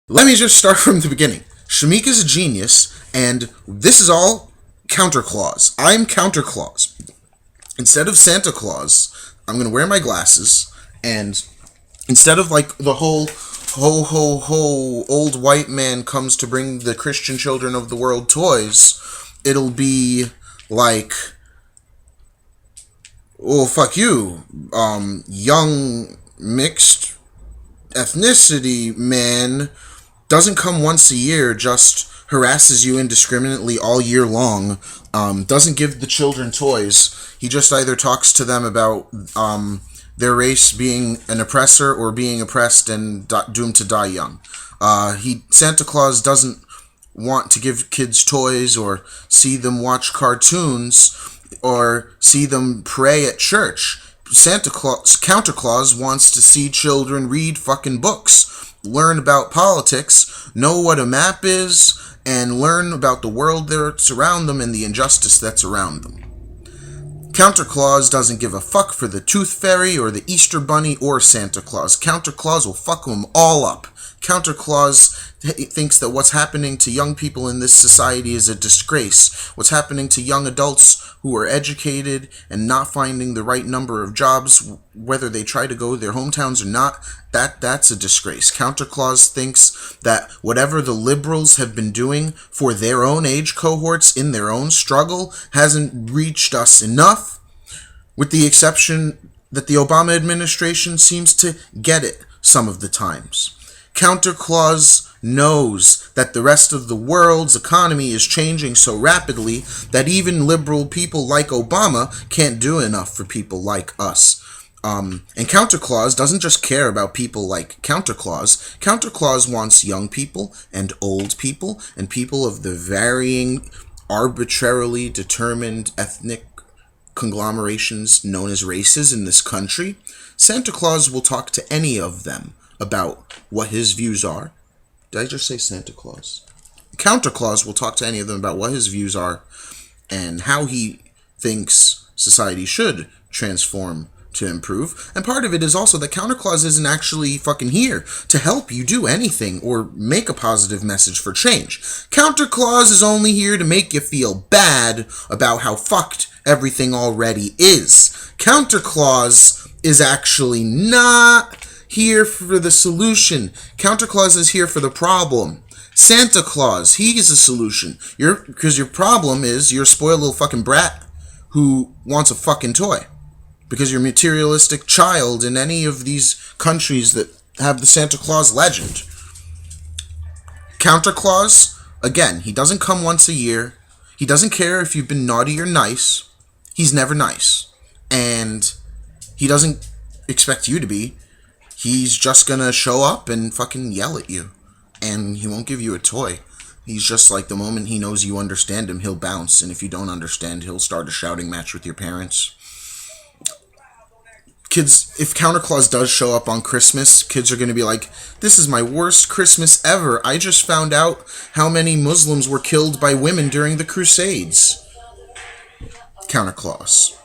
Let me just start from the beginning. Shamik is a genius, and this is all Counter Claus. I'm Counter Claus. Instead of Santa Claus, I'm going to wear my glasses, and instead of like the whole ho ho ho old white man comes to bring the Christian children of the world toys, it'll be like, oh fuck you, young mixed ethnicity man doesn't come once a year, just harasses you indiscriminately all year long, doesn't give the children toys. He just either talks to them about their race being an oppressor or being oppressed and doomed to die young. Santa Claus doesn't want to give kids toys or see them watch cartoons or see them pray at church. Counter Claus wants to see children read fucking books, learn about politics, know what a map is, and learn about the world that's around them and the injustice that's around them. Counter Claus doesn't give a fuck for the Tooth Fairy or the Easter Bunny or Santa Claus. Counter Claus will fuck them all up. Counter Claus thinks that what's happening to young people in this society is a disgrace. What's happening to young adults who are educated and not finding the right number of jobs, whether they try to go to their hometowns or not, that's a disgrace. Counter Claus thinks that whatever the liberals have been doing for their own age cohorts in their own struggle hasn't reached us enough, with the exception that the Obama administration seems to get it some of the times. Counter Claus knows that the rest of the world's economy is changing so rapidly that even liberal people like Obama can't do enough for people like us. And Counter Claus doesn't just care about people like Counter Claus. Counter Claus wants young people and old people and people of the varying, arbitrarily determined ethnic conglomerations known as races in this country. Santa Claus will talk to any of them about what his views are. Did I just say Santa Claus? Counter Claus will talk to any of them about what his views are and how he thinks society should transform to improve. And part of it is also that Counter Claus isn't actually fucking here to help you do anything or make a positive message for change. Counter Claus is only here to make you feel bad about how fucked everything already is. Counter Claus is actually not here for the solution. Counter Claus is here for the problem. Santa Claus, he is a solution. Because your problem is you're a spoiled little fucking brat who wants a fucking toy. Because you're a materialistic child in any of these countries that have the Santa Claus legend. Counter Claus, again, he doesn't come once a year. He doesn't care if you've been naughty or nice. He's never nice. And he doesn't expect you to be. He's just gonna show up and fucking yell at you. And he won't give you a toy. He's just like, the moment he knows you understand him, he'll bounce. And if you don't understand, he'll start a shouting match with your parents. Kids, if Counter Claus does show up on Christmas, kids are gonna be like, this is my worst Christmas ever. I just found out how many Muslims were killed by women during the Crusades. Counter Claus.